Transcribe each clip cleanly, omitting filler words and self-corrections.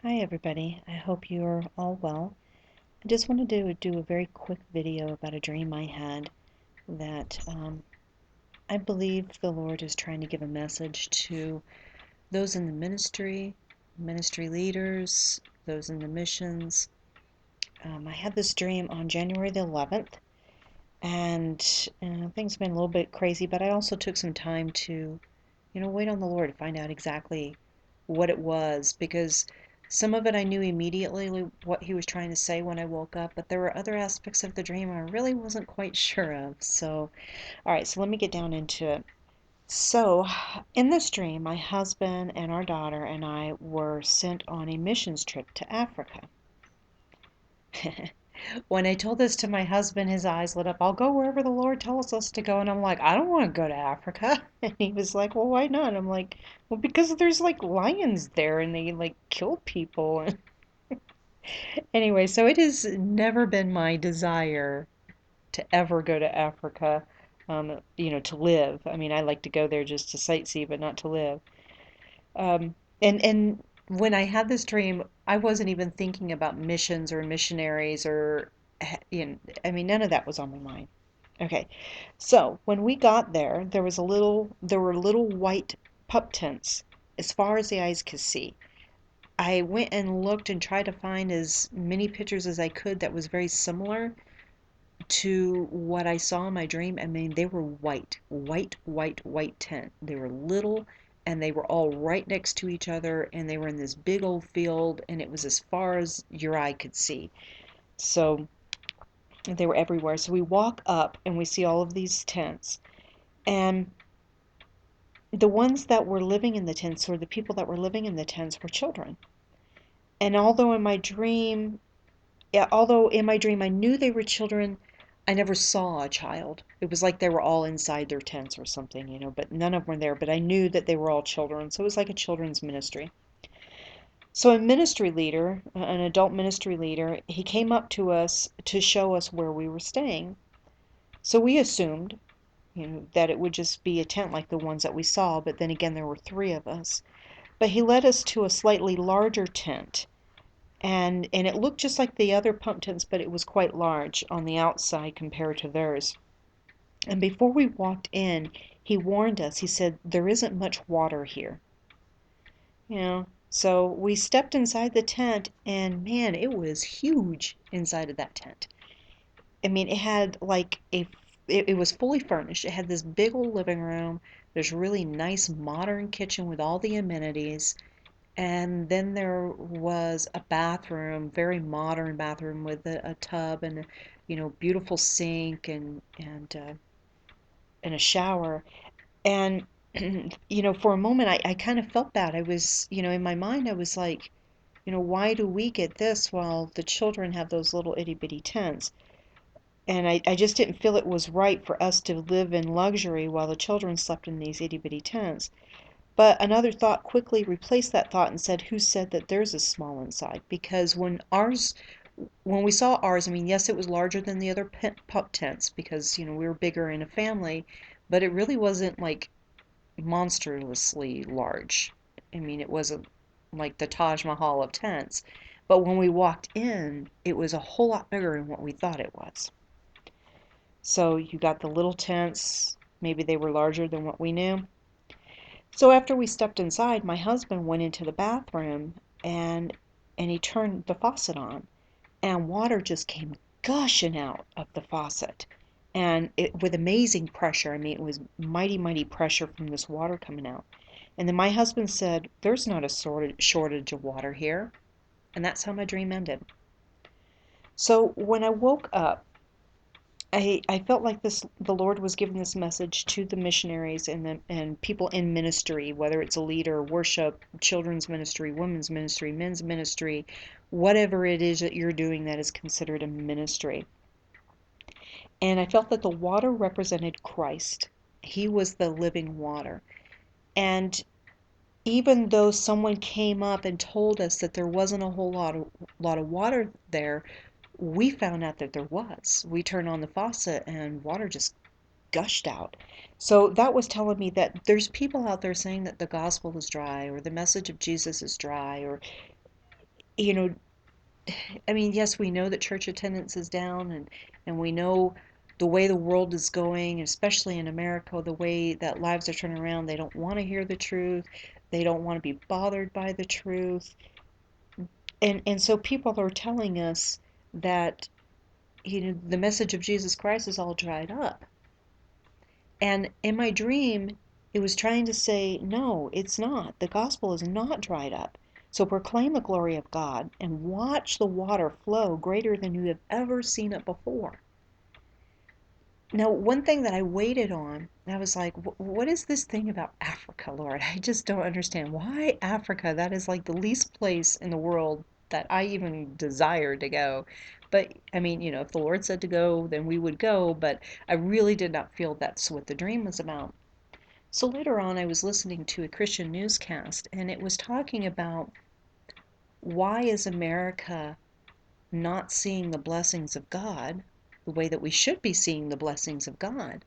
Hi everybody, I hope you're all well. I just wanted to do a very quick video about a dream I had that I believe the Lord is trying to give a message to those in the ministry, ministry leaders, those in the missions. I had this dream on January the 11th, and things have been a little bit crazy, but I also took some time to, wait on the Lord to find out exactly what it was, because some of it I knew immediately what he was trying to say when I woke up, but there were other aspects of the dream I really wasn't quite sure of. So, all right, so let me get down into it. So, in this dream, my husband and our daughter and I were sent on a missions trip to Africa. When I told this to my husband, his eyes lit up. I'll go wherever the Lord tells us to go. And I'm like, I don't want to go to Africa. And he was like, well, why not? I'm like, well, because there's like lions there and they like kill people. Anyway, so it has never been my desire to ever go to Africa, to live. I mean, I like to go there just to sightsee, but not to live. And when I had this dream, I wasn't even thinking about missions or missionaries or, I mean, none of that was on my mind. Okay, so when we got there, there were little white pup tents as far as the eyes could see. I went and looked and tried to find as many pictures as I could that was very similar to what I saw in my dream. I mean, they were white tent. They were little and they were all right next to each other and they were in this big old field and it was as far as your eye could see. So they were everywhere. So we walk up and we see all of these tents. And the ones that were living in the tents, or the people that were living in the tents, were children. And although in my dream I knew they were children, I never saw a child. It was like they were all inside their tents or something, but none of them were there. But I knew that they were all children, so it was like a children's ministry. So a ministry leader, an adult ministry leader, he came up to us to show us where we were staying. So we assumed, that it would just be a tent like the ones that we saw, but then again there were three of us. But he led us to a slightly larger tent, and it looked just like the other pump tents, but it was quite large on the outside compared to theirs. And before we walked in, he warned us. He said, "There isn't much water here." So we stepped inside the tent, and man, it was huge inside of that tent. I mean, it had like it was fully furnished. It had this big old living room. There's really nice modern kitchen with all the amenities. And then there was a bathroom, very modern bathroom with a tub and beautiful sink and a shower. And for a moment I kind of felt bad. I was, in my mind I was like, why do we get this while the children have those little itty bitty tents? And I just didn't feel it was right for us to live in luxury while the children slept in these itty bitty tents. But another thought quickly replaced that thought and said, who said that theirs is small inside? Because when we saw ours, I mean, yes, it was larger than the other pup tents because, we were bigger in a family, but it really wasn't like monstrously large. I mean, it wasn't like the Taj Mahal of tents. But when we walked in, it was a whole lot bigger than what we thought it was. So you got the little tents, maybe they were larger than what we knew. So after we stepped inside, my husband went into the bathroom and he turned the faucet on and water just came gushing out of the faucet. And it with amazing pressure. I mean, it was mighty pressure from this water coming out. And then my husband said, "There's not a shortage of water here." And that's how my dream ended. So when I woke up, I felt like the Lord was giving this message to the missionaries and people in ministry, whether it's a leader, worship, children's ministry, women's ministry, men's ministry, whatever it is that you're doing that is considered a ministry. And I felt that the water represented Christ. He was the living water. And even though someone came up and told us that there wasn't a whole lot of water there, we found out that there was. We turned on the faucet and water just gushed out. So that was telling me that there's people out there saying that the gospel is dry or the message of Jesus is dry or you know, I mean, yes, we know that church attendance is down, and we know the way the world is going, especially in America, the way that lives are turning around. They don't want to hear the truth. They don't want to be bothered by the truth. And so people are telling us that, the message of Jesus Christ is all dried up. And in my dream, it was trying to say, no, it's not. The gospel is not dried up. So proclaim the glory of God and watch the water flow greater than you have ever seen it before. Now, one thing that I waited on, I was like, what is this thing about Africa, Lord? I just don't understand. Why Africa? That is like the least place in the world that I even desire to go. But I mean, if the Lord said to go, then we would go. But I really did not feel that's what the dream was about. So later on, I was listening to a Christian newscast, and it was talking about why is America not seeing the blessings of God the way that we should be seeing the blessings of God?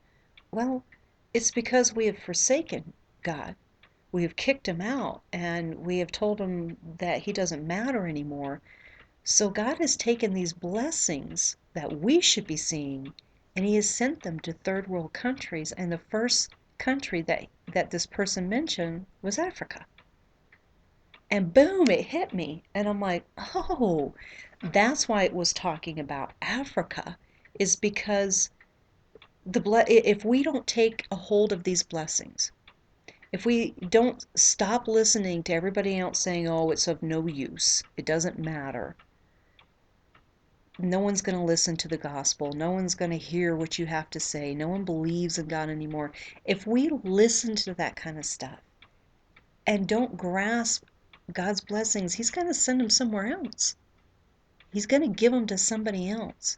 Well, it's because we have forsaken God. We have kicked him out, and we have told him that he doesn't matter anymore. So God has taken these blessings that we should be seeing, and he has sent them to third world countries. And the first country that this person mentioned was Africa. And boom, it hit me. And I'm like, oh, that's why it was talking about Africa, is because if we don't take a hold of these blessings, if we don't stop listening to everybody else saying, oh, it's of no use, it doesn't matter, no one's going to listen to the gospel, no one's going to hear what you have to say, no one believes in God anymore. If we listen to that kind of stuff and don't grasp God's blessings, he's going to send them somewhere else. He's going to give them to somebody else.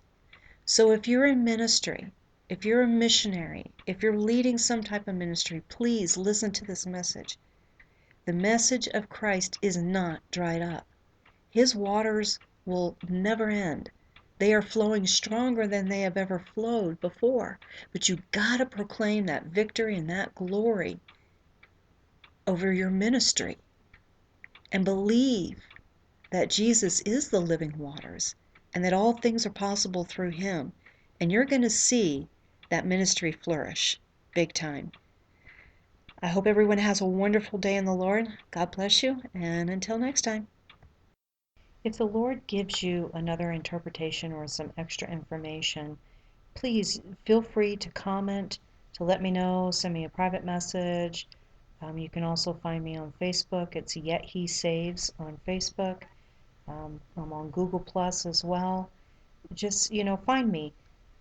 So if you're in ministry, if you're a missionary, if you're leading some type of ministry, please listen to this message. The message of Christ is not dried up. His waters will never end. They are flowing stronger than they have ever flowed before. But you got to proclaim that victory and that glory over your ministry and believe that Jesus is the living waters and that all things are possible through him. And you're going to see that ministry flourish big time. I hope everyone has a wonderful day in the Lord. God bless you, and until next time. If the Lord gives you another interpretation or some extra information, please feel free to comment, to let me know, send me a private message. You can also find me on Facebook. It's Yet He Saves on Facebook. I'm on Google Plus as well. Just, find me.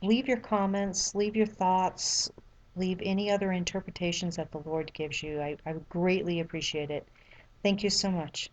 Leave your comments, leave your thoughts, leave any other interpretations that the Lord gives you. I would greatly appreciate it. Thank you so much.